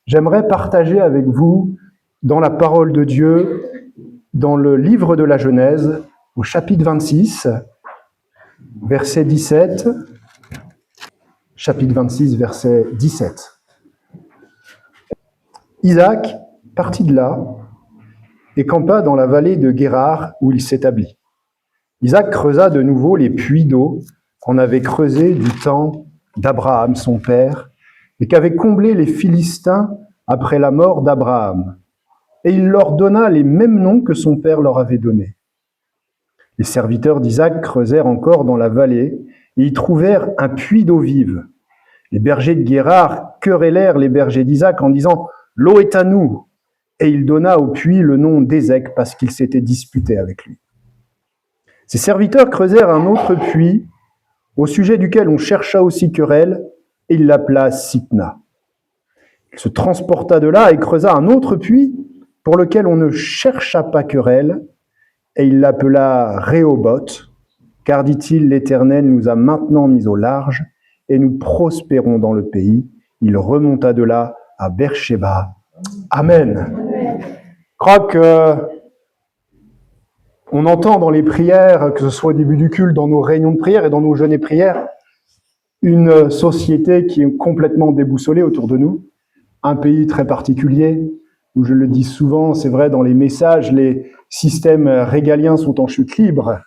j'aimerais partager avec vous dans la parole de Dieu, dans le livre de la Genèse, au chapitre 26, verset 17, chapitre 26, verset 17. Isaac partit de là et campa dans la vallée de Guérar où il s'établit. Isaac creusa de nouveau les puits d'eau qu'on avait creusés du temps d'Abraham, son père, et qu'avaient comblés les Philistins après la mort d'Abraham. Et il leur donna les mêmes noms que son père leur avait donnés. Les serviteurs d'Isaac creusèrent encore dans la vallée et y trouvèrent un puits d'eau vive. Les bergers de Guérar querellèrent les bergers d'Isaac en disant « L'eau est à nous !» Et il donna au puits le nom d'Ézec parce qu'il s'était disputé avec lui. Ses serviteurs creusèrent un autre puits au sujet duquel on chercha aussi querelle et il l'appela Sitna. Il se transporta de là et creusa un autre puits pour lequel on ne chercha pas querelle et il l'appela Rehoboth, car, dit-il, l'Éternel nous a maintenant mis au large et nous prospérons dans le pays. Il remonta de là à Beersheba. Amen. Je crois que on entend dans les prières, que ce soit au début du culte, dans nos réunions de prière et dans nos jeûnes et prières, une société qui est complètement déboussolée autour de nous, un pays très particulier, où je le dis souvent, c'est vrai, dans les messages, les systèmes régaliens sont en chute libre,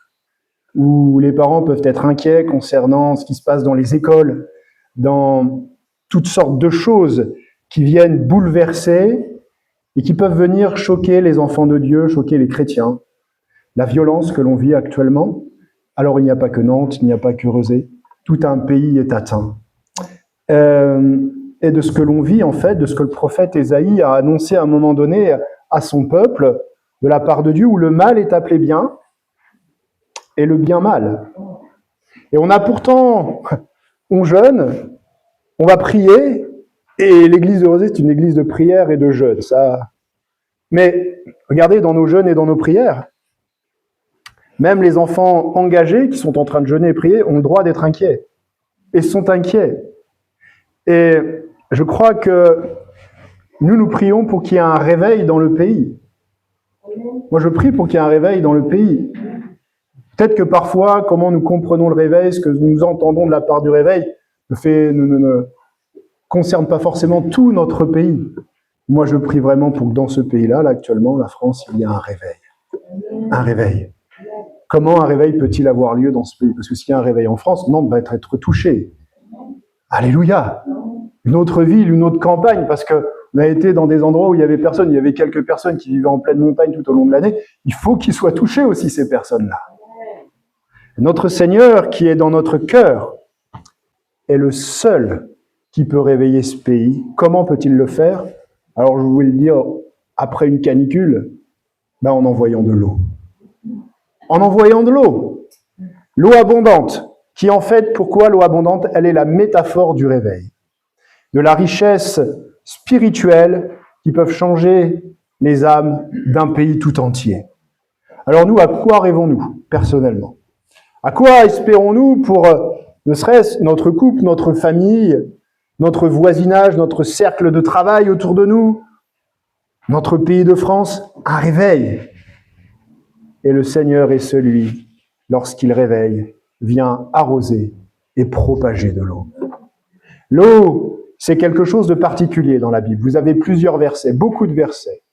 où les parents peuvent être inquiets concernant ce qui se passe dans les écoles, dans toutes sortes de choses qui viennent bouleverser et qui peuvent venir choquer les enfants de Dieu, choquer les chrétiens. La violence que l'on vit actuellement, alors il n'y a pas que Nantes, il n'y a pas que Rezé, tout un pays est atteint. Et de ce que l'on vit, en fait, de ce que le prophète Ésaïe a annoncé à un moment donné à son peuple, de la part de Dieu, où le mal est appelé bien, et le bien mal. Et on a pourtant, on jeûne, on va prier, et l'église de Rezé, c'est une église de prière et de jeûne. Ça. Mais regardez, dans nos jeûnes et dans nos prières, même les enfants engagés qui sont en train de jeûner et prier ont le droit d'être inquiets. Et sont inquiets. Et je crois que nous prions pour qu'il y ait un réveil dans le pays. Moi, je prie pour qu'il y ait un réveil dans le pays. Peut-être que parfois, comment nous comprenons le réveil, ce que nous entendons de la part du réveil, ne concerne pas forcément tout notre pays. Moi, je prie vraiment pour que dans ce pays-là, là, actuellement, la France, il y ait un réveil. Un réveil. Comment un réveil peut-il avoir lieu dans ce pays? Parce que s'il y a un réveil en France, Nantes va être touchée. Alléluia! Une autre ville, une autre campagne, parce qu'on a été dans des endroits où il y avait personne, il y avait quelques personnes qui vivaient en pleine montagne tout au long de l'année. Il faut qu'ils soient touchés aussi, ces personnes-là. Notre Seigneur, qui est dans notre cœur, est le seul qui peut réveiller ce pays. Comment peut-il le faire? Alors, je voulais le dire, après une canicule, en envoyant de l'eau. En envoyant de l'eau. L'eau abondante, qui en fait, pourquoi l'eau abondante? Elle est la métaphore du réveil. De la richesse spirituelle qui peuvent changer les âmes d'un pays tout entier. Alors nous, à quoi rêvons-nous, personnellement? À quoi espérons-nous pour, ne serait-ce notre couple, notre famille, notre voisinage, notre cercle de travail autour de nous, notre pays de France? Un réveil. Et le Seigneur est celui, lorsqu'il réveille, vient arroser et propager de l'eau. L'eau, c'est quelque chose de particulier dans la Bible. Vous avez plusieurs versets, beaucoup de versets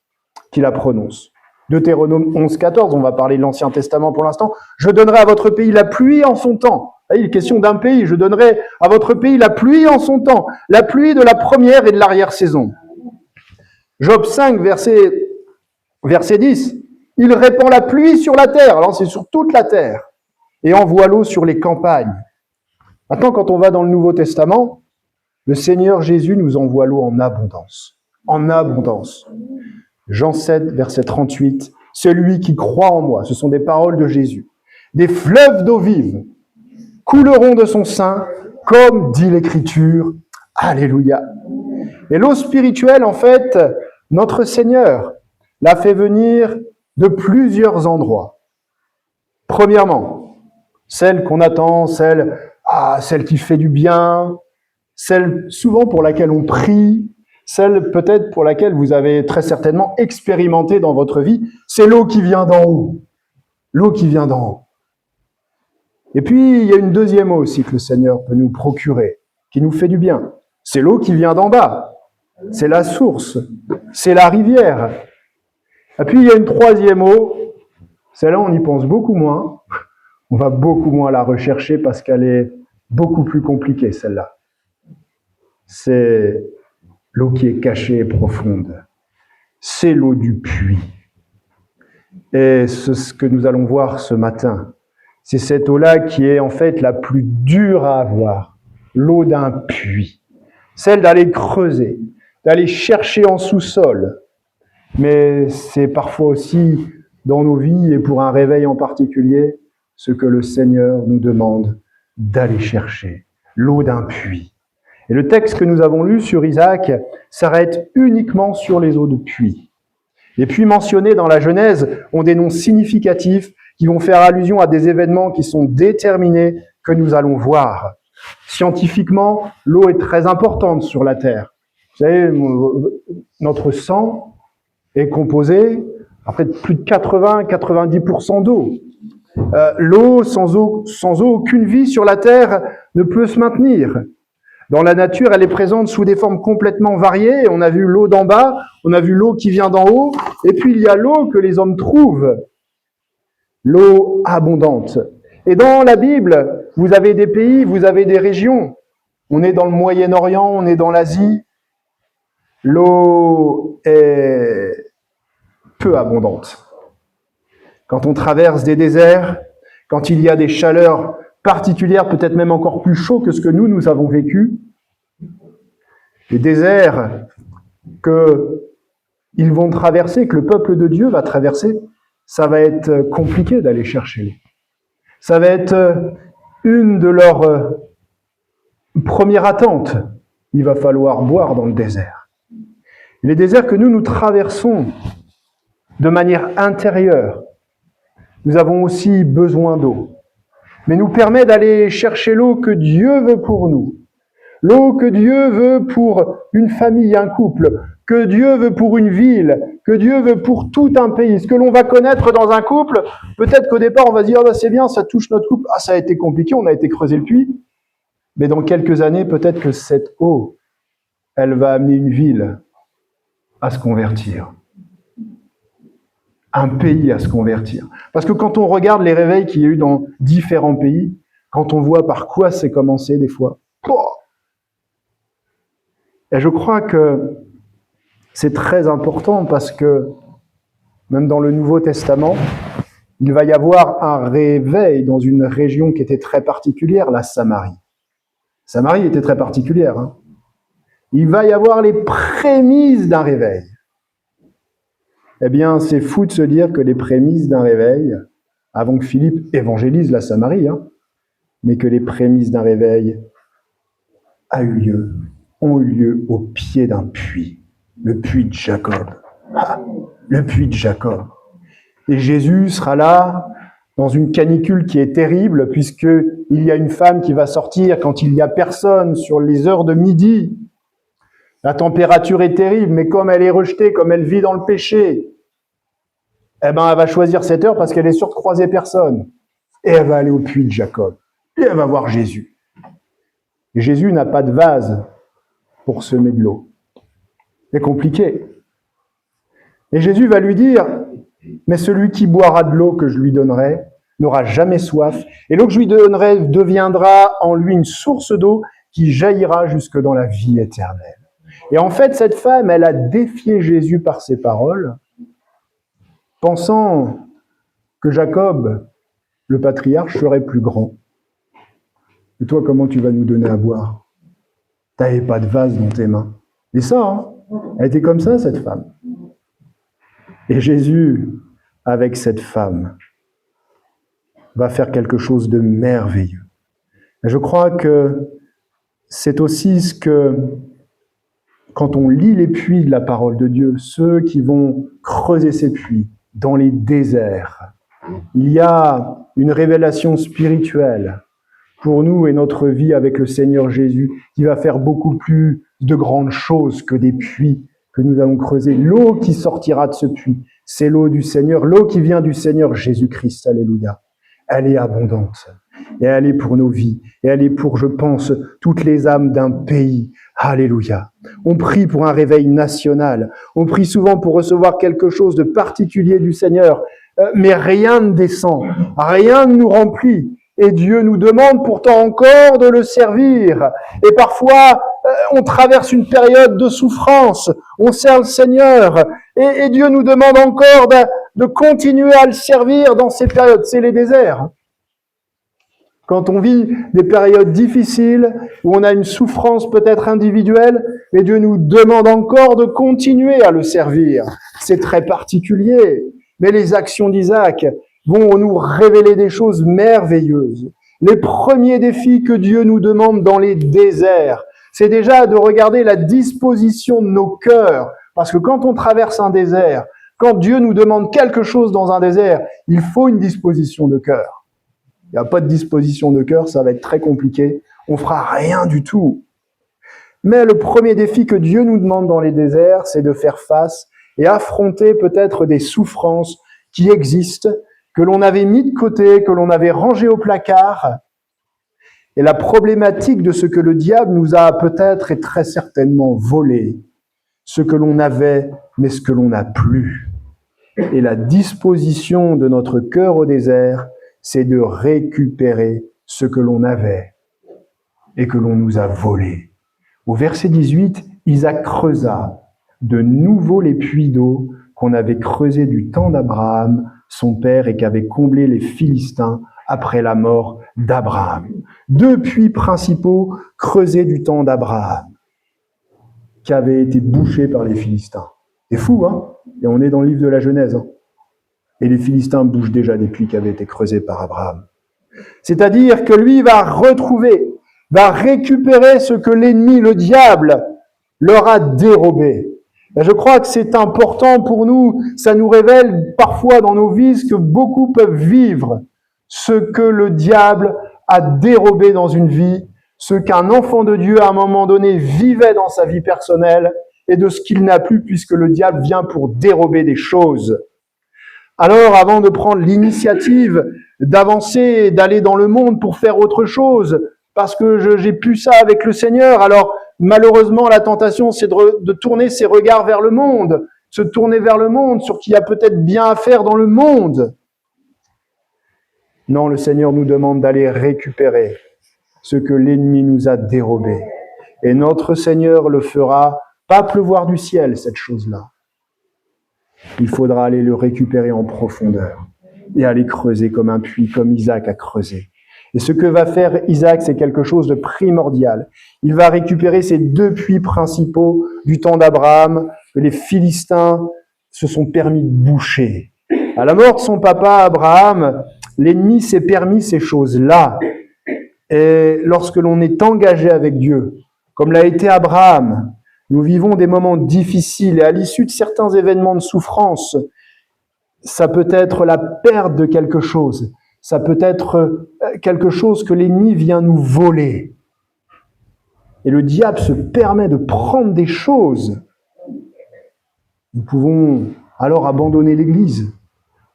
qui la prononcent. Deutéronome 11, 14, on va parler de l'Ancien Testament pour l'instant. Je donnerai à votre pays la pluie en son temps. Il est question d'un pays. Je donnerai à votre pays la pluie en son temps. La pluie de la première et de l'arrière-saison. Job 5, verset 10. Il répand la pluie sur la terre. Alors c'est sur toute la terre. Et envoie l'eau sur les campagnes. Maintenant, quand on va dans le Nouveau Testament, le Seigneur Jésus nous envoie l'eau en abondance. En abondance. Jean 7, verset 38. Celui qui croit en moi, ce sont des paroles de Jésus. Des fleuves d'eau vive couleront de son sein, comme dit l'Écriture. Alléluia. Et l'eau spirituelle, en fait, notre Seigneur l'a fait venir de plusieurs endroits. Premièrement, celle qu'on attend, celle qui fait du bien, celle souvent pour laquelle on prie, celle peut-être pour laquelle vous avez très certainement expérimenté dans votre vie, c'est l'eau qui vient d'en haut. L'eau qui vient d'en haut. Et puis, il y a une deuxième eau aussi que le Seigneur peut nous procurer, qui nous fait du bien. C'est l'eau qui vient d'en bas. C'est la source. C'est la rivière. Et puis, il y a une troisième eau. Celle-là, on y pense beaucoup moins. On va beaucoup moins la rechercher parce qu'elle est beaucoup plus compliquée, celle-là. C'est l'eau qui est cachée et profonde. C'est l'eau du puits. Et ce que nous allons voir ce matin, c'est cette eau-là qui est en fait la plus dure à avoir. L'eau d'un puits. Celle d'aller creuser, d'aller chercher en sous-sol. Mais c'est parfois aussi dans nos vies et pour un réveil en particulier, ce que le Seigneur nous demande d'aller chercher. L'eau d'un puits. Et le texte que nous avons lu sur Isaac s'arrête uniquement sur les eaux de puits. Les puits mentionnés dans la Genèse ont des noms significatifs qui vont faire allusion à des événements qui sont déterminés que nous allons voir. Scientifiquement, l'eau est très importante sur la Terre. Vous savez, notre sang est composé à près de plus de 80-90% d'eau. L'eau, sans eau, aucune vie sur la Terre ne peut se maintenir. Dans la nature, elle est présente sous des formes complètement variées. On a vu l'eau d'en bas, on a vu l'eau qui vient d'en haut, et puis il y a l'eau que les hommes trouvent, l'eau abondante. Et dans la Bible, vous avez des pays, vous avez des régions. On est dans le Moyen-Orient, on est dans l'Asie. L'eau est peu abondante. Quand on traverse des déserts, quand il y a des chaleurs particulières, peut-être même encore plus chauds que ce que nous avons vécu, les déserts qu'ils vont traverser, que le peuple de Dieu va traverser, ça va être compliqué d'aller chercher l'eau. Ça va être une de leurs premières attentes. Il va falloir boire dans le désert. Les déserts que nous traversons de manière intérieure, nous avons aussi besoin d'eau. Mais nous permet d'aller chercher l'eau que Dieu veut pour nous. L'eau que Dieu veut pour une famille, un couple, que Dieu veut pour une ville, que Dieu veut pour tout un pays. Ce que l'on va connaître dans un couple, peut-être qu'au départ on va se dire c'est bien, ça touche notre couple, ça a été compliqué, on a été creuser le puits. Mais dans quelques années, peut-être que cette eau, elle va amener une ville à se convertir. Un pays à se convertir. Parce que quand on regarde les réveils qu'il y a eu dans différents pays, quand on voit par quoi c'est commencé des fois, et je crois que c'est très important parce que même dans le Nouveau Testament, il va y avoir un réveil dans une région qui était très particulière, la Samarie. Samarie était très particulière. Hein. Il va y avoir les prémices d'un réveil. Eh bien, c'est fou de se dire que les prémices d'un réveil, avant que Philippe évangélise la Samarie, mais que les prémices d'un réveil ont eu lieu au pied d'un puits, le puits de Jacob. Le puits de Jacob. Et Jésus sera là, dans une canicule qui est terrible, puisqu'il y a une femme qui va sortir quand il n'y a personne sur les heures de midi. La température est terrible, mais comme elle est rejetée, comme elle vit dans le péché, elle va choisir cette heure parce qu'elle est sûre de croiser personne. Et elle va aller au puits de Jacob. Et elle va voir Jésus. Et Jésus n'a pas de vase pour semer de l'eau. C'est compliqué. Et Jésus va lui dire, mais celui qui boira de l'eau que je lui donnerai n'aura jamais soif. Et l'eau que je lui donnerai deviendra en lui une source d'eau qui jaillira jusque dans la vie éternelle. Et en fait, cette femme, elle a défié Jésus par ses paroles, pensant que Jacob, le patriarche, serait plus grand. Et toi, comment tu vas nous donner à boire? Tu n'avais pas de vase dans tes mains. Et ça, elle était comme ça, cette femme. Et Jésus, avec cette femme, va faire quelque chose de merveilleux. Et je crois que c'est aussi ce que, quand on lit les puits de la parole de Dieu, ceux qui vont creuser ces puits dans les déserts, il y a une révélation spirituelle pour nous et notre vie avec le Seigneur Jésus, qui va faire beaucoup plus de grandes choses que des puits que nous allons creuser. L'eau qui sortira de ce puits, c'est l'eau du Seigneur, l'eau qui vient du Seigneur Jésus-Christ. Alléluia. Elle est abondante. Et elle est pour nos vies. Et elle est pour, je pense, toutes les âmes d'un pays. Alléluia. On prie pour un réveil national. On prie souvent pour recevoir quelque chose de particulier du Seigneur. Mais rien ne descend. Rien ne nous remplit. Et Dieu nous demande pourtant encore de le servir. Et parfois, on traverse une période de souffrance. On sert le Seigneur. Et Dieu nous demande encore de continuer à le servir dans ces périodes. C'est les déserts. Quand on vit des périodes difficiles, où on a une souffrance peut-être individuelle, et Dieu nous demande encore de continuer à le servir. C'est très particulier. Mais les actions d'Isaac vont nous révéler des choses merveilleuses. Les premiers défis que Dieu nous demande dans les déserts, c'est déjà de regarder la disposition de nos cœurs. Parce que quand on traverse un désert, quand Dieu nous demande quelque chose dans un désert, il faut une disposition de cœur. Il n'y a pas de disposition de cœur, ça va être très compliqué. On fera rien du tout. Mais le premier défi que Dieu nous demande dans les déserts, c'est de faire face et affronter peut-être des souffrances qui existent, que l'on avait mis de côté, que l'on avait rangé au placard. Et la problématique de ce que le diable nous a peut-être et très certainement volé, ce que l'on avait, mais ce que l'on n'a plus. Et la disposition de notre cœur au désert, c'est de récupérer ce que l'on avait et que l'on nous a volé. Au verset 18, Isaac creusa de nouveau les puits d'eau qu'on avait creusés du temps d'Abraham, son père, et qu'avaient comblé les Philistins après la mort d'Abraham. 2 puits principaux creusés du temps d'Abraham, qui avaient été bouchés par les Philistins. C'est fou, hein? Et on est dans le livre de la Genèse, hein? Et les Philistins bouchent déjà des puits qui avaient été creusés par Abraham. C'est-à-dire que lui va retrouver, va récupérer ce que l'ennemi, le diable, leur a dérobé. Et je crois que c'est important pour nous, ça nous révèle parfois dans nos vies ce que beaucoup peuvent vivre, ce que le diable a dérobé dans une vie, ce qu'un enfant de Dieu à un moment donné vivait dans sa vie personnelle et de ce qu'il n'a plus puisque le diable vient pour dérober des choses. Alors, avant de prendre l'initiative d'avancer et d'aller dans le monde pour faire autre chose, parce que j'ai pu ça avec le Seigneur, alors malheureusement, la tentation, c'est de tourner ses regards vers le monde, se tourner vers le monde, sur qu'il y a peut-être bien à faire dans le monde. Non, le Seigneur nous demande d'aller récupérer ce que l'ennemi nous a dérobé. Et notre Seigneur le fera pas pleuvoir du ciel, cette chose-là. Il faudra aller le récupérer en profondeur et aller creuser comme un puits, comme Isaac a creusé. Et ce que va faire Isaac, c'est quelque chose de primordial. Il va récupérer ces 2 puits principaux du temps d'Abraham que les Philistins se sont permis de boucher. À la mort de son papa Abraham, l'ennemi s'est permis ces choses-là. Et lorsque l'on est engagé avec Dieu, comme l'a été Abraham, nous vivons des moments difficiles et à l'issue de certains événements de souffrance, ça peut être la perte de quelque chose, ça peut être quelque chose que l'ennemi vient nous voler. Et le diable se permet de prendre des choses. Nous pouvons alors abandonner l'Église,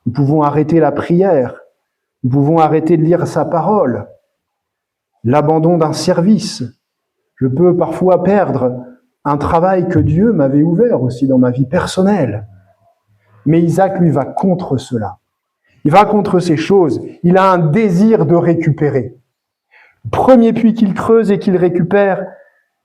nous pouvons arrêter la prière, nous pouvons arrêter de lire sa parole, l'abandon d'un service. Je peux parfois perdre un travail que Dieu m'avait ouvert aussi dans ma vie personnelle. Mais Isaac, lui, va contre cela. Il va contre ces choses. Il a un désir de récupérer. Le premier puits qu'il creuse et qu'il récupère,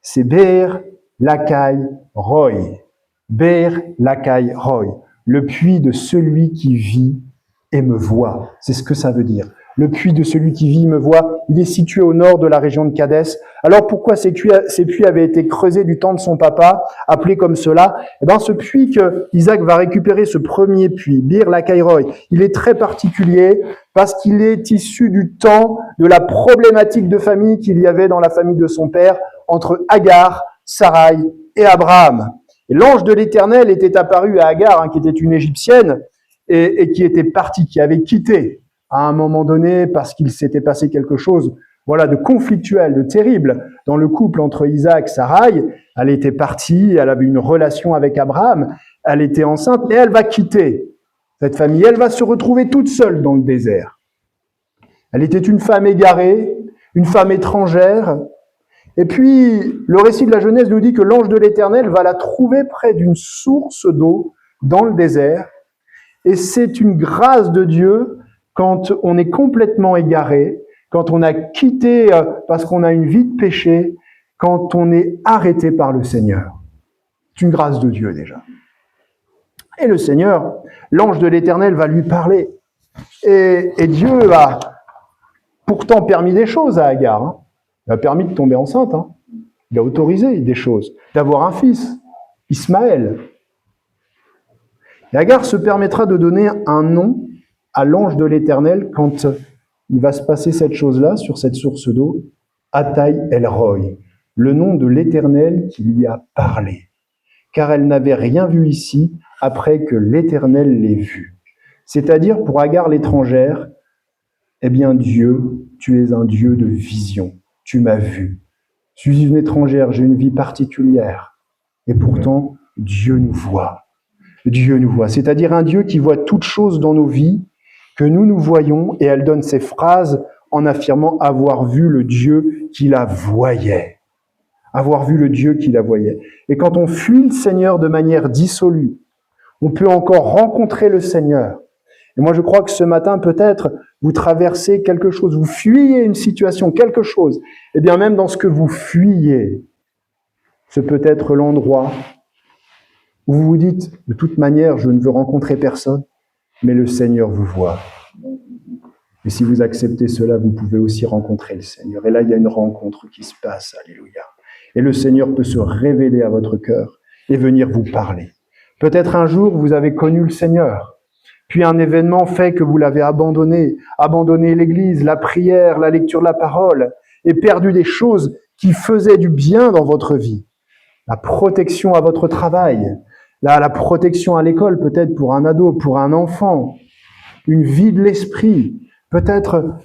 c'est Be'er Lakai Roy. Be'er Lakai Roy. Le puits de celui qui vit et me voit. C'est ce que ça veut dire. Le puits de celui qui vit me voit, il est situé au nord de la région de Kadès. Alors pourquoi ces puits avaient été creusés du temps de son papa, appelés comme cela? Eh bien, ce puits que Isaac va récupérer, ce premier puits, Bir Lakai Roy, il est très particulier parce qu'il est issu du temps de la problématique de famille qu'il y avait dans la famille de son père entre Agar, Sarai et Abraham. Et l'ange de l'Éternel était apparu à Agar, qui était une Égyptienne et qui était partie, qui avait quitté à un moment donné, parce qu'il s'était passé quelque chose voilà, de conflictuel, de terrible dans le couple entre Isaac et Sarai. Elle était partie, elle avait une relation avec Abraham, elle était enceinte et elle va quitter cette famille. Elle va se retrouver toute seule dans le désert. Elle était une femme égarée, une femme étrangère. Et puis, le récit de la Genèse nous dit que l'ange de l'Éternel va la trouver près d'une source d'eau dans le désert. Et c'est une grâce de Dieu quand on est complètement égaré, quand on a quitté parce qu'on a une vie de péché, quand on est arrêté par le Seigneur. C'est une grâce de Dieu déjà. Et le Seigneur, l'ange de l'Éternel va lui parler. Et Dieu a pourtant permis des choses à Agar. Hein. Il a permis de tomber enceinte. Hein. Il a autorisé des choses, d'avoir un fils, Ismaël. Et Agar se permettra de donner un nom à l'ange de l'Éternel quand il va se passer cette chose-là sur cette source d'eau, Ataï El-Roy, le nom de l'Éternel qui lui a parlé. Car elle n'avait rien vu ici après que l'Éternel l'ait vu. C'est-à-dire pour Agar l'étrangère, eh bien Dieu, tu es un Dieu de vision, tu m'as vu. Je suis une étrangère, j'ai une vie particulière. Et pourtant, Dieu nous voit. Dieu nous voit, c'est-à-dire un Dieu qui voit toutes choses dans nos vies, que nous voyons, et elle donne ces phrases en affirmant avoir vu le Dieu qui la voyait. Avoir vu le Dieu qui la voyait. Et quand on fuit le Seigneur de manière dissolue, on peut encore rencontrer le Seigneur. Et moi je crois que ce matin, peut-être, vous traversez quelque chose, vous fuyez une situation, quelque chose. Et bien même dans ce que vous fuyez, ce peut être l'endroit où vous vous dites, de toute manière, je ne veux rencontrer personne, mais le Seigneur vous voit. Et si vous acceptez cela, vous pouvez aussi rencontrer le Seigneur. Et là, il y a une rencontre qui se passe, alléluia. Et le Seigneur peut se révéler à votre cœur et venir vous parler. Peut-être un jour, vous avez connu le Seigneur, puis un événement fait que vous l'avez abandonné l'Église, la prière, la lecture de la parole, et perdu des choses qui faisaient du bien dans votre vie. La protection à votre travail, la protection à l'école, peut-être pour un ado, pour un enfant, une vie de l'esprit. Peut-être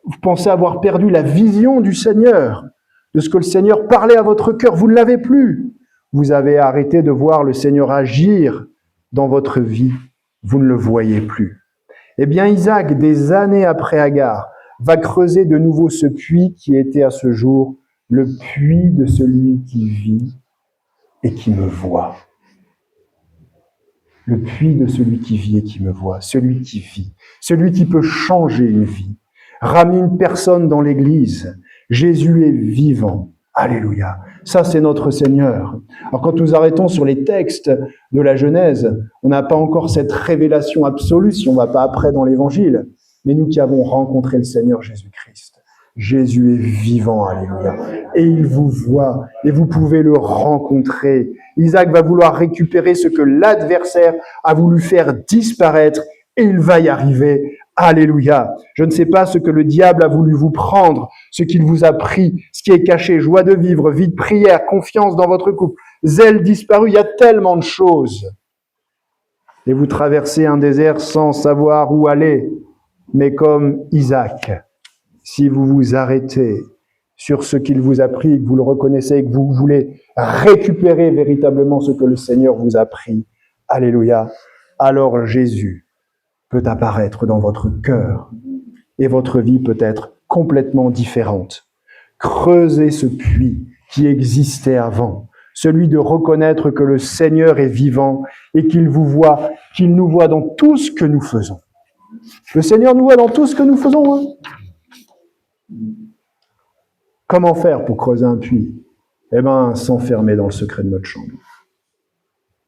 vous pensez avoir perdu la vision du Seigneur, de ce que le Seigneur parlait à votre cœur. Vous ne l'avez plus. Vous avez arrêté de voir le Seigneur agir dans votre vie. Vous ne le voyez plus. Eh bien, Isaac, des années après Agar, va creuser de nouveau ce puits qui était à ce jour le puits de celui qui vit et qui me voit. Le puits de celui qui vit et qui me voit, celui qui vit, celui qui peut changer une vie, ramener une personne dans l'Église. Jésus est vivant. Alléluia. Ça, c'est notre Seigneur. Alors, quand nous arrêtons sur les textes de la Genèse, on n'a pas encore cette révélation absolue, si on ne va pas après dans l'Évangile. Mais nous qui avons rencontré le Seigneur Jésus-Christ, Jésus est vivant, alléluia. Et il vous voit, et vous pouvez le rencontrer. Isaac va vouloir récupérer ce que l'adversaire a voulu faire disparaître, et il va y arriver. Alléluia. Je ne sais pas ce que le diable a voulu vous prendre, ce qu'il vous a pris, ce qui est caché, joie de vivre, vie de prière, confiance dans votre couple, zèle disparu, il y a tellement de choses. Et vous traversez un désert sans savoir où aller, mais comme Isaac, si vous vous arrêtez sur ce qu'il vous a pris, que vous le reconnaissez et que vous voulez récupérer véritablement ce que le Seigneur vous a pris, alléluia, alors Jésus peut apparaître dans votre cœur et votre vie peut être complètement différente. Creusez ce puits qui existait avant, celui de reconnaître que le Seigneur est vivant et qu'il vous voit, qu'il nous voit dans tout ce que nous faisons. Le Seigneur nous voit dans tout ce que nous faisons. Hein. Comment faire pour creuser un puits ? Eh bien, s'enfermer dans le secret de notre chambre.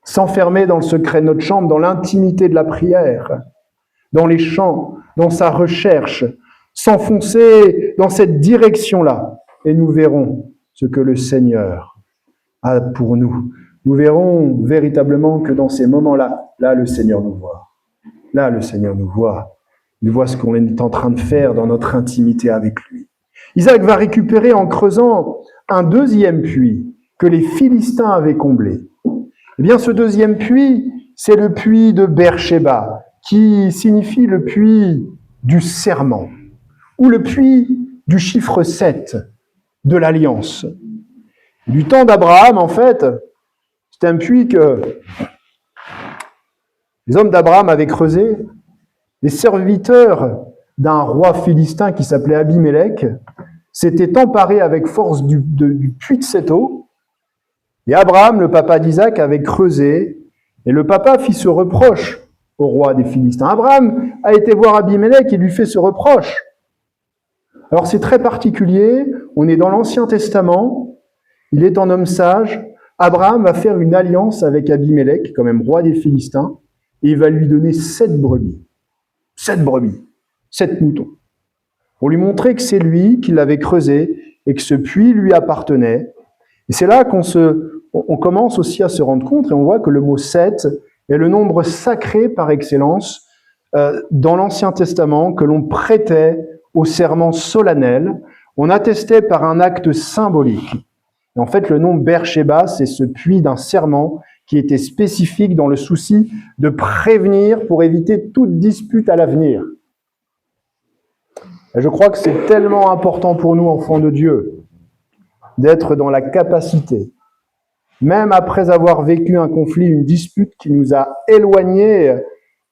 S'enfermer dans le secret de notre chambre, dans l'intimité de la prière, dans les chants, dans sa recherche, s'enfoncer dans cette direction-là. Et nous verrons ce que le Seigneur a pour nous. Nous verrons véritablement que dans ces moments-là, là, le Seigneur nous voit. Là, le Seigneur nous voit. Il voit ce qu'on est en train de faire dans notre intimité avec lui. Isaac va récupérer en creusant un deuxième puits que les Philistins avaient comblé. Eh bien, ce deuxième puits, c'est le puits de Beersheba, qui signifie le puits du serment, ou le puits du chiffre 7 de l'Alliance. Du temps d'Abraham, en fait, c'est un puits que les hommes d'Abraham avaient creusé. Les serviteurs d'un roi philistin qui s'appelait Abimélec s'étaient emparés avec force du puits de cette eau. Et Abraham, le papa d'Isaac, avait creusé. Et le papa fit ce reproche au roi des Philistins. Abraham a été voir Abimélec et lui fait ce reproche. Alors c'est très particulier. On est dans l'Ancien Testament. Il est un homme sage. Abraham va faire une alliance avec Abimélec, quand même roi des Philistins, et il va lui donner 7 brebis. 7 brebis, 7 moutons. Pour lui montrer que c'est lui qui l'avait creusé et que ce puits lui appartenait. Et c'est là qu'on commence aussi à se rendre compte, et on voit que le mot 7 est le nombre sacré par excellence dans l'Ancien Testament que l'on prêtait au serment solennel. On attestait par un acte symbolique. Et en fait, le nom Beersheba, c'est ce puits d'un serment qui était spécifique dans le souci de prévenir pour éviter toute dispute à l'avenir. Et je crois que c'est tellement important pour nous, enfants de Dieu, d'être dans la capacité, même après avoir vécu un conflit, une dispute qui nous a éloignés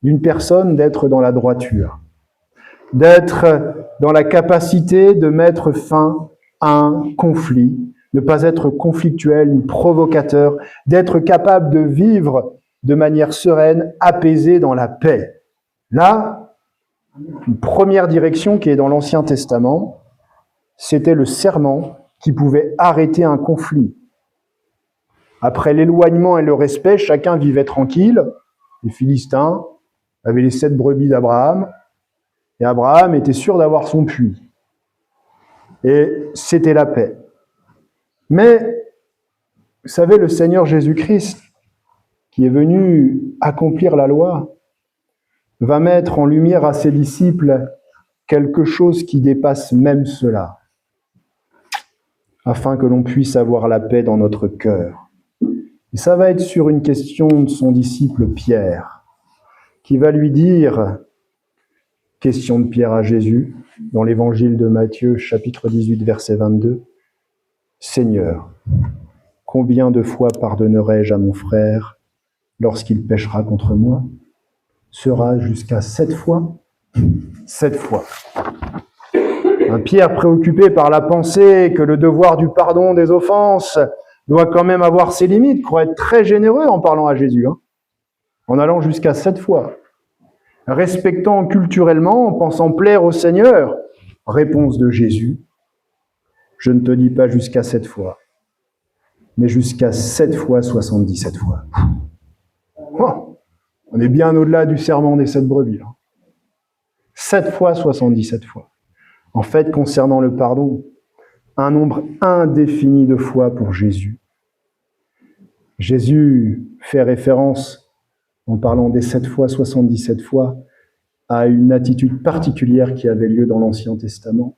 d'une personne, d'être dans la droiture, d'être dans la capacité de mettre fin à un conflit, ne pas être conflictuel ni provocateur, d'être capable de vivre de manière sereine, apaisée dans la paix. Là, une première direction qui est dans l'Ancien Testament, c'était le serment qui pouvait arrêter un conflit. Après l'éloignement et le respect, chacun vivait tranquille. Les Philistins avaient les 7 brebis d'Abraham, et Abraham était sûr d'avoir son puits. Et c'était la paix. Mais, vous savez, le Seigneur Jésus-Christ, qui est venu accomplir la loi, va mettre en lumière à ses disciples quelque chose qui dépasse même cela, afin que l'on puisse avoir la paix dans notre cœur. Et ça va être sur une question de son disciple Pierre, qui va lui dire, question de Pierre à Jésus, dans l'évangile de Matthieu, chapitre 18, verset 22, « Seigneur, combien de fois pardonnerai-je à mon frère lorsqu'il péchera contre moi ? Sera jusqu'à 7 fois ? 7 fois. » Un Pierre préoccupé par la pensée que le devoir du pardon des offenses doit quand même avoir ses limites, croit être très généreux en parlant à Jésus, en allant jusqu'à 7 fois. Respectant culturellement, en pensant plaire au Seigneur, réponse de Jésus, je ne te dis pas jusqu'à 7 fois, mais jusqu'à 7 fois 77 fois. Oh, on est bien au-delà du serment des 7 brebis. 7 fois 77 fois. En fait, concernant le pardon, un nombre indéfini de fois pour Jésus. Jésus fait référence, en parlant des 7 fois 77 fois, à une attitude particulière qui avait lieu dans l'Ancien Testament.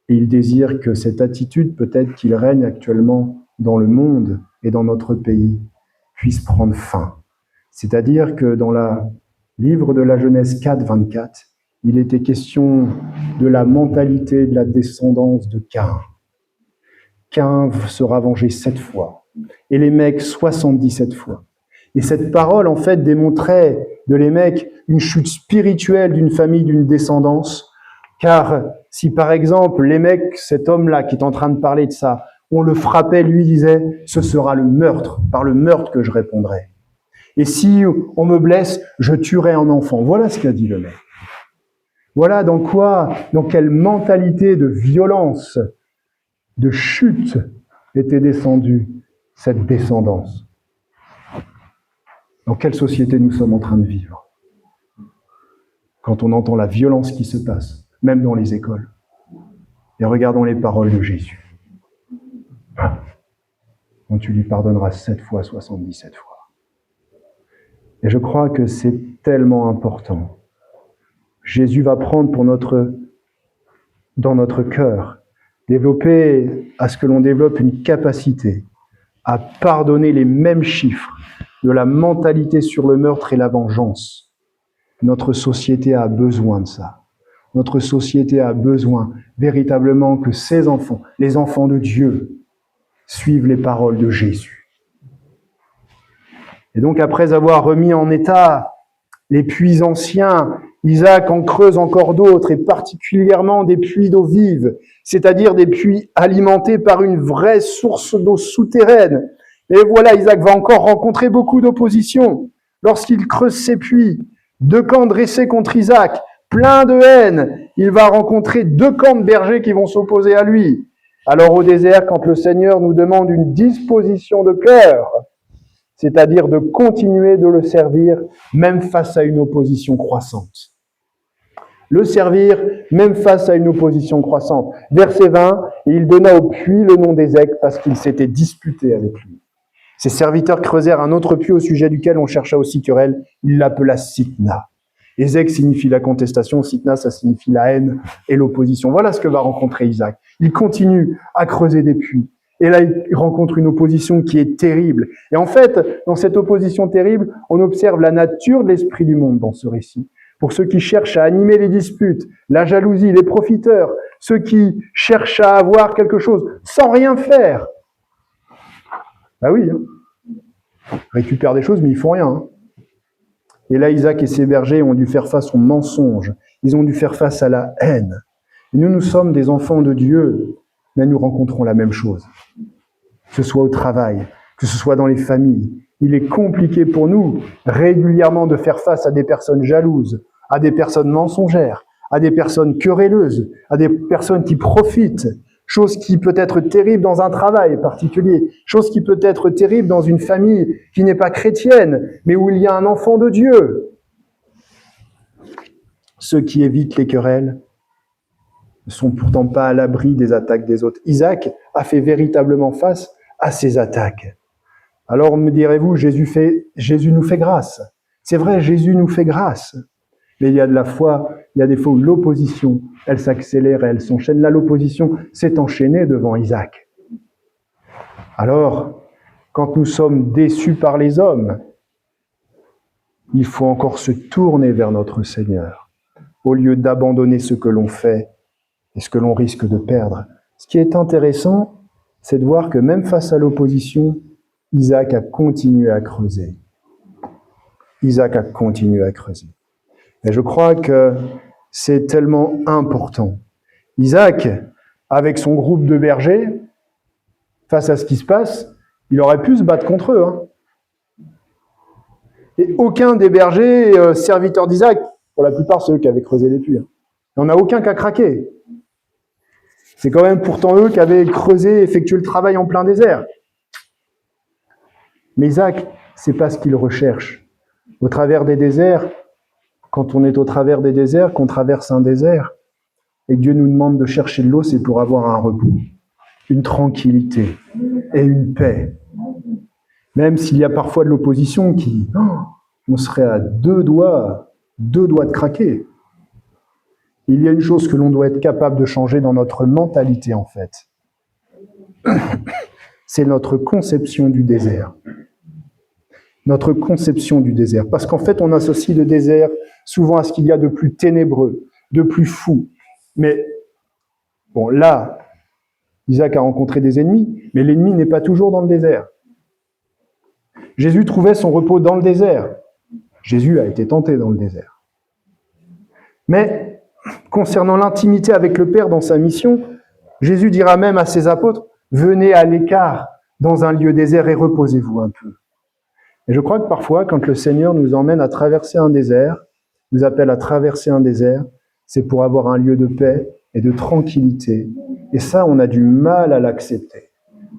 Et il désire que cette attitude, peut-être qu'il règne actuellement dans le monde et dans notre pays, puisse prendre fin. C'est-à-dire que dans le livre de la Genèse 4, 24, il était question de la mentalité de la descendance de Caïn. Caïn sera vengé 7 fois, et les mecs 77 fois. Et cette parole, en fait, démontrait de les mecs une chute spirituelle d'une famille, d'une descendance. Car si, par exemple, les mecs, cet homme-là qui est en train de parler de ça, on le frappait, lui disait, ce sera le meurtre, par le meurtre que je répondrai. Et si on me blesse, je tuerai un enfant. Voilà ce qu'a dit le mec. Voilà dans quelle mentalité de violence, de chute était descendue cette descendance. Dans quelle société nous sommes en train de vivre? Quand on entend la violence qui se passe, même dans les écoles. Et regardons les paroles de Jésus. Quand tu lui pardonneras 7 fois, 77 fois. Et je crois que c'est tellement important. Jésus va prendre dans notre cœur, développer à ce que l'on développe une capacité à pardonner les mêmes chiffres de la mentalité sur le meurtre et la vengeance. Notre société a besoin de ça. Notre société a besoin véritablement que ses enfants, les enfants de Dieu, suivent les paroles de Jésus. Et donc, après avoir remis en état les puits anciens, Isaac en creuse encore d'autres, et particulièrement des puits d'eau vive, c'est-à-dire des puits alimentés par une vraie source d'eau souterraine. Et voilà, Isaac va encore rencontrer beaucoup d'opposition. Lorsqu'il creuse ces puits, 2 camps dressés contre Isaac, plein de haine, il va rencontrer 2 camps de bergers qui vont s'opposer à lui. Alors au désert, quand le Seigneur nous demande une disposition de cœur, c'est-à-dire de continuer de le servir, même face à une opposition croissante. Le servir, même face à une opposition croissante. Verset 20, il donna au puits le nom d'Ézec parce qu'il s'était disputé avec lui. Ses serviteurs creusèrent un autre puits au sujet duquel on chercha aussi querelle. Il l'appela Sitna. Ézec signifie la contestation, Sitna, ça signifie la haine et l'opposition. Voilà ce que va rencontrer Isaac. Il continue à creuser des puits. Et là, il rencontre une opposition qui est terrible. Et en fait, dans cette opposition terrible, on observe la nature de l'esprit du monde dans ce récit. Pour ceux qui cherchent à animer les disputes, la jalousie, les profiteurs, ceux qui cherchent à avoir quelque chose sans rien faire. Ah oui, ils récupèrent des choses, mais ils font rien. Et là, Isaac et ses bergers ont dû faire face au mensonge. Ils ont dû faire face à la haine. Et nous sommes des enfants de Dieu, mais nous rencontrons la même chose. Que ce soit au travail, que ce soit dans les familles. Il est compliqué pour nous régulièrement de faire face à des personnes jalouses, à des personnes mensongères, à des personnes querelleuses, à des personnes qui profitent. Chose qui peut être terrible dans un travail particulier, chose qui peut être terrible dans une famille qui n'est pas chrétienne, mais où il y a un enfant de Dieu. Ceux qui évitent les querelles ne sont pourtant pas à l'abri des attaques des autres. Isaac a fait véritablement face à ces attaques. Alors me direz-vous, Jésus nous fait grâce. C'est vrai, Jésus nous fait grâce. Mais il y a des fois où l'opposition, elle s'accélère et elle s'enchaîne. Là, l'opposition s'est enchaînée devant Isaac. Alors, quand nous sommes déçus par les hommes, il faut encore se tourner vers notre Seigneur, au lieu d'abandonner ce que l'on fait et ce que l'on risque de perdre. Ce qui est intéressant, c'est de voir que même face à l'opposition, Isaac a continué à creuser. Isaac a continué à creuser. Et je crois que c'est tellement important. Isaac, avec son groupe de bergers, face à ce qui se passe, il aurait pu se battre contre eux. Et aucun des bergers serviteurs d'Isaac, pour la plupart ceux qui avaient creusé les puits, il n'y en a aucun qui a craqué. C'est quand même pourtant eux qui avaient creusé, effectué le travail en plein désert. Mais Isaac, c'est pas ce qu'il recherche. Au travers des déserts, quand on est au travers des déserts, qu'on traverse un désert, et que Dieu nous demande de chercher de l'eau, c'est pour avoir un repos, une tranquillité et une paix. Même s'il y a parfois de l'opposition on serait à deux doigts de craquer. Il y a une chose que l'on doit être capable de changer dans notre mentalité, en fait. C'est notre conception du désert. Notre conception du désert. Parce qu'en fait, on associe le désert souvent à ce qu'il y a de plus ténébreux, de plus fou. Mais, bon, là, Isaac a rencontré des ennemis, mais l'ennemi n'est pas toujours dans le désert. Jésus trouvait son repos dans le désert. Jésus a été tenté dans le désert. Mais, concernant l'intimité avec le Père dans sa mission, Jésus dira même à ses apôtres, « Venez à l'écart dans un lieu désert et reposez-vous un peu. » Et je crois que parfois, quand le Seigneur nous emmène à traverser un désert, nous appelle à traverser un désert, c'est pour avoir un lieu de paix et de tranquillité. Et ça, on a du mal à l'accepter.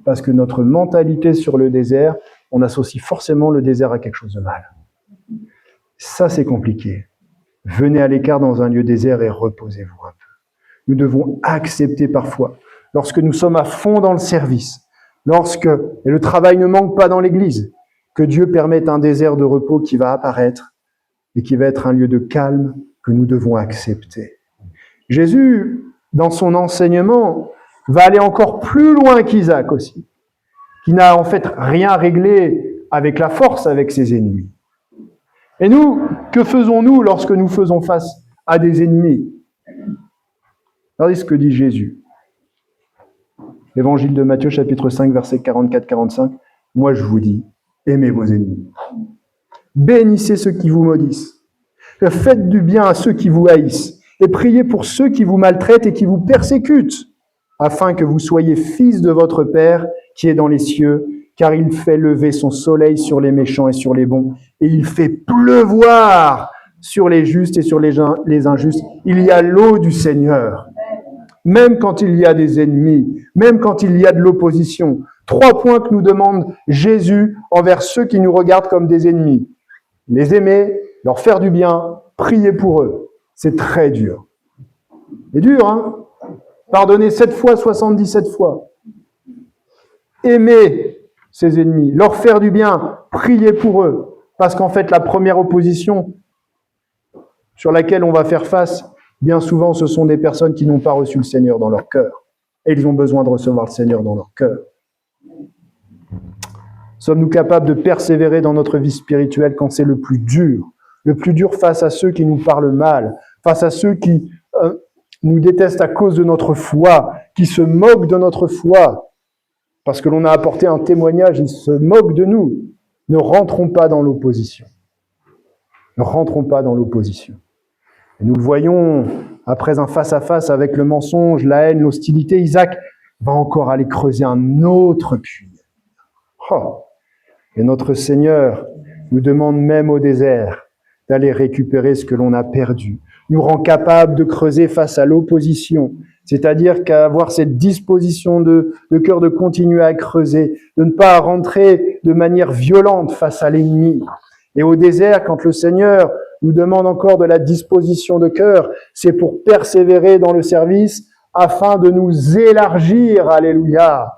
Parce que notre mentalité sur le désert, on associe forcément le désert à quelque chose de mal. Ça, c'est compliqué. Venez à l'écart dans un lieu désert et reposez-vous un peu. Nous devons accepter parfois, lorsque nous sommes à fond dans le service, et le travail ne manque pas dans l'Église, que Dieu permette un désert de repos qui va apparaître et qui va être un lieu de calme que nous devons accepter. Jésus, dans son enseignement, va aller encore plus loin qu'Isaac aussi, qui n'a en fait rien réglé avec la force avec ses ennemis. Et nous, que faisons-nous lorsque nous faisons face à des ennemis? Regardez ce que dit Jésus. Évangile de Matthieu, chapitre 5, versets 44-45. Moi, je vous dis, aimez vos ennemis. Bénissez ceux qui vous maudissent. Faites du bien à ceux qui vous haïssent. Et priez pour ceux qui vous maltraitent et qui vous persécutent, afin que vous soyez fils de votre Père qui est dans les cieux, car il fait lever son soleil sur les méchants et sur les bons, et il fait pleuvoir sur les justes et sur les injustes. Il y a l'eau du Seigneur. Même quand il y a des ennemis, même quand il y a de l'opposition. 3 points que nous demande Jésus envers ceux qui nous regardent comme des ennemis. Les aimer, leur faire du bien, prier pour eux. C'est très dur. C'est dur, hein? Pardonner 7 fois, 77 fois. Aimer ses ennemis, leur faire du bien, prier pour eux. Parce qu'en fait, la première opposition sur laquelle on va faire face, bien souvent, ce sont des personnes qui n'ont pas reçu le Seigneur dans leur cœur. Et ils ont besoin de recevoir le Seigneur dans leur cœur. Sommes-nous capables de persévérer dans notre vie spirituelle quand c'est le plus dur face à ceux qui nous parlent mal, face à ceux qui nous détestent à cause de notre foi, qui se moquent de notre foi, parce que l'on a apporté un témoignage, ils se moquent de nous. Ne rentrons pas dans l'opposition. Ne rentrons pas dans l'opposition. Et nous le voyons, après un face-à-face avec le mensonge, la haine, l'hostilité, Isaac va encore aller creuser un autre puits. Oh. Et notre Seigneur nous demande même au désert d'aller récupérer ce que l'on a perdu, nous rend capables de creuser face à l'opposition, c'est-à-dire qu'avoir cette disposition de cœur de continuer à creuser, de ne pas rentrer de manière violente face à l'ennemi. Et au désert, quand le Seigneur nous demande encore de la disposition de cœur, c'est pour persévérer dans le service afin de nous élargir. Alléluia.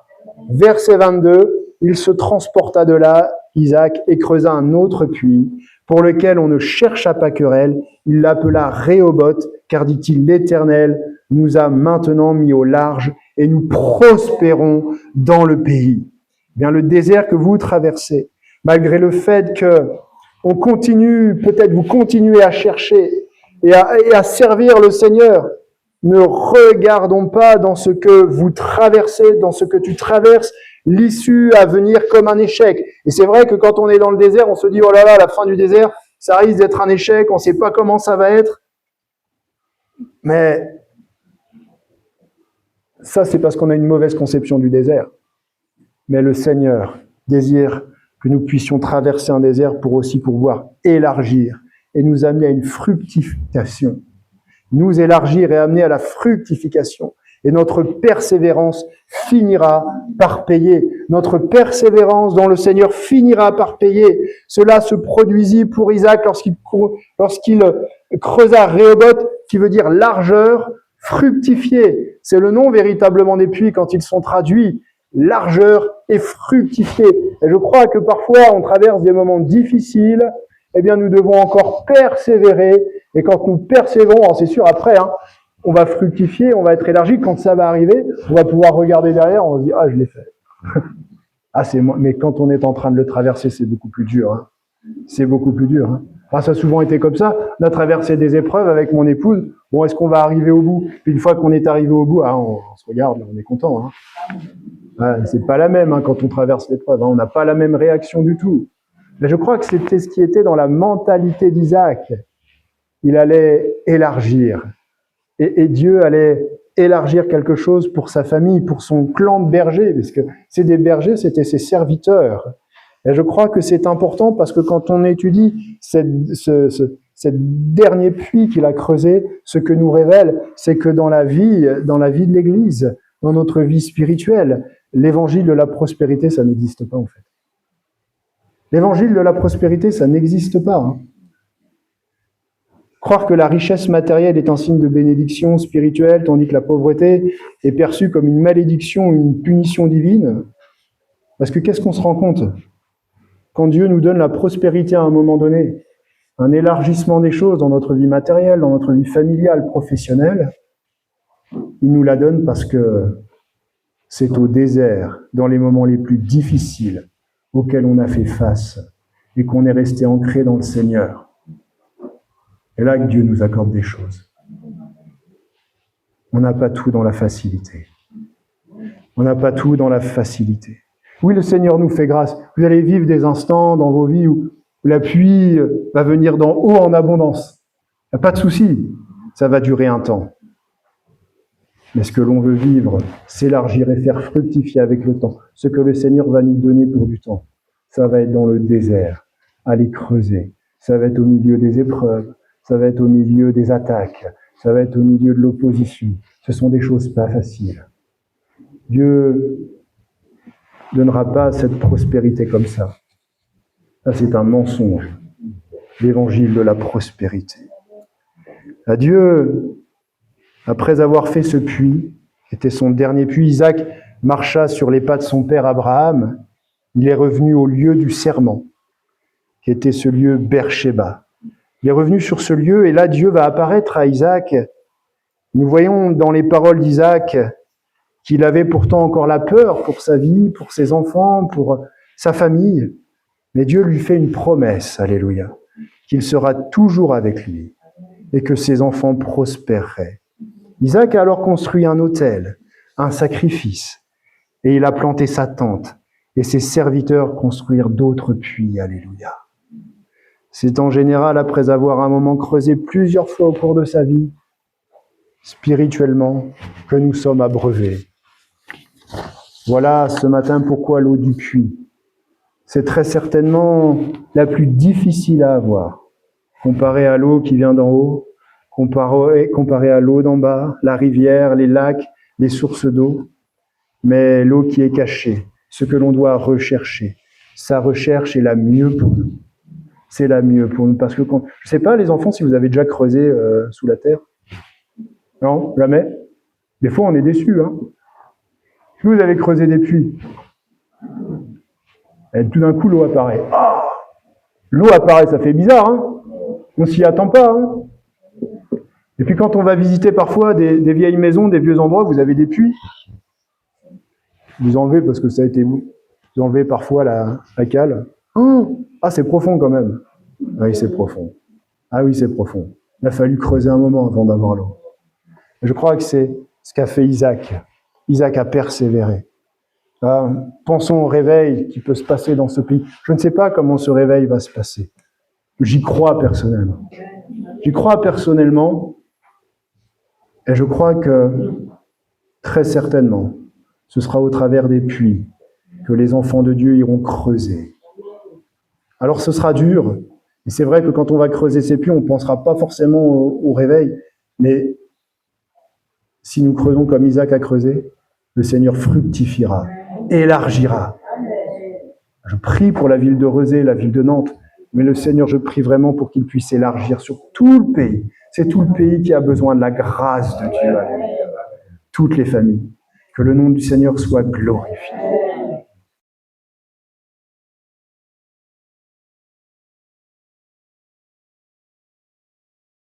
Verset 22. Il se transporta de là, Isaac, et creusa un autre puits, pour lequel on ne chercha pas querelle. Il l'appela Rehoboth, car, dit-il, l'Éternel nous a maintenant mis au large, et nous prospérons dans le pays. Bien, le désert que vous traversez, malgré le fait que on continue, peut-être vous continuez à chercher et à servir le Seigneur, ne regardons pas dans ce que vous traversez, dans ce que tu traverses, l'issue à venir comme un échec. Et c'est vrai que quand on est dans le désert, on se dit, oh là là, la fin du désert, ça risque d'être un échec, on ne sait pas comment ça va être. Mais ça, c'est parce qu'on a une mauvaise conception du désert. Mais le Seigneur désire que nous puissions traverser un désert pour aussi pouvoir élargir et nous amener à une fructification. Nous élargir et amener à la fructification. Et notre persévérance finira par payer. Notre persévérance dans le Seigneur finira par payer. Cela se produisit pour Isaac lorsqu'il creusa Rehoboth, qui veut dire largeur, fructifier. C'est le nom véritablement des puits quand ils sont traduits. Largeur et fructifier. Et je crois que parfois on traverse des moments difficiles, eh bien nous devons encore persévérer. Et quand nous persévérons, alors c'est sûr après, on va fructifier, on va être élargi. Quand ça va arriver, on va pouvoir regarder derrière, on se dit ah je l'ai fait. C'est moi. Mais quand on est en train de le traverser, c'est beaucoup plus dur. C'est beaucoup plus dur. Ça a souvent été comme ça. On a traversé des épreuves avec mon épouse. Bon, est-ce qu'on va arriver au bout? Puis une fois qu'on est arrivé au bout, on se regarde, on est content. C'est pas la même quand on traverse l'épreuve. On n'a pas la même réaction du tout. Mais je crois que c'était ce qui était dans la mentalité d'Isaac. Il allait élargir. Et Dieu allait élargir quelque chose pour sa famille, pour son clan de bergers, parce que c'est des bergers, c'était ses serviteurs. Et je crois que c'est important parce que quand on étudie ce dernier puits qu'il a creusé, ce que nous révèle, c'est que dans la vie de l'Église, dans notre vie spirituelle, l'évangile de la prospérité, ça n'existe pas en fait. L'évangile de la prospérité, ça n'existe pas. Croire que la richesse matérielle est un signe de bénédiction spirituelle, tandis que la pauvreté est perçue comme une malédiction, une punition divine. Parce que qu'est-ce qu'on se rend compte? Quand Dieu nous donne la prospérité à un moment donné, un élargissement des choses dans notre vie matérielle, dans notre vie familiale, professionnelle, il nous la donne parce que c'est au désert, dans les moments les plus difficiles auxquels on a fait face et qu'on est resté ancré dans le Seigneur. Et là que Dieu nous accorde des choses. On n'a pas tout dans la facilité. On n'a pas tout dans la facilité. Oui, le Seigneur nous fait grâce. Vous allez vivre des instants dans vos vies où la pluie va venir d'en haut en abondance. Il n'y a pas de souci. Ça va durer un temps. Mais ce que l'on veut vivre, s'élargir et faire fructifier avec le temps, ce que le Seigneur va nous donner pour du temps, ça va être dans le désert, aller creuser. Ça va être au milieu des épreuves, ça va être au milieu des attaques, ça va être au milieu de l'opposition. Ce sont des choses pas faciles. Dieu ne donnera pas cette prospérité comme ça. Ça, c'est un mensonge. L'évangile de la prospérité. Dieu, après avoir fait ce puits, qui était son dernier puits, Isaac marcha sur les pas de son père Abraham. Il est revenu au lieu du serment, qui était ce lieu Beersheba. Il est revenu sur ce lieu et là, Dieu va apparaître à Isaac. Nous voyons dans les paroles d'Isaac qu'il avait pourtant encore la peur pour sa vie, pour ses enfants, pour sa famille. Mais Dieu lui fait une promesse, alléluia, qu'il sera toujours avec lui et que ses enfants prospéreraient. Isaac a alors construit un autel, un sacrifice, et il a planté sa tente, et ses serviteurs construirent d'autres puits, alléluia. C'est en général après avoir un moment creusé plusieurs fois au cours de sa vie, spirituellement, que nous sommes abreuvés. Voilà ce matin pourquoi l'eau du puits. C'est très certainement la plus difficile à avoir, comparée à l'eau qui vient d'en haut, comparée à l'eau d'en bas, la rivière, les lacs, les sources d'eau. Mais l'eau qui est cachée, ce que l'on doit rechercher, sa recherche est la mieux pour nous. C'est la mieux pour nous. Parce que je ne sais pas, les enfants, si vous avez déjà creusé sous la terre. Non, jamais. Des fois, on est déçus. Si vous avez creusé des puits, et tout d'un coup, l'eau apparaît. Ah, l'eau apparaît, ça fait bizarre. On ne s'y attend pas. Et puis quand on va visiter parfois des vieilles maisons, des vieux endroits, vous avez des puits. Vous enlevez parce que ça a été vous. Vous enlevez parfois la cale. Ah, c'est profond quand même. Oui, c'est profond. Ah oui, c'est profond. Il a fallu creuser un moment avant d'avoir l'eau. Je crois que c'est ce qu'a fait Isaac. Isaac a persévéré. Pensons au réveil qui peut se passer dans ce pays. Je ne sais pas comment ce réveil va se passer. J'y crois personnellement. J'y crois personnellement et je crois que très certainement, ce sera au travers des puits que les enfants de Dieu iront creuser. Alors ce sera dur, et c'est vrai que quand on va creuser ces puits, on ne pensera pas forcément au réveil, mais si nous creusons comme Isaac a creusé, le Seigneur fructifiera, élargira. Je prie pour la ville de Rezé, la ville de Nantes, mais le Seigneur, je prie vraiment pour qu'il puisse élargir sur tout le pays. C'est tout le pays qui a besoin de la grâce de Dieu. Toutes les familles. Que le nom du Seigneur soit glorifié.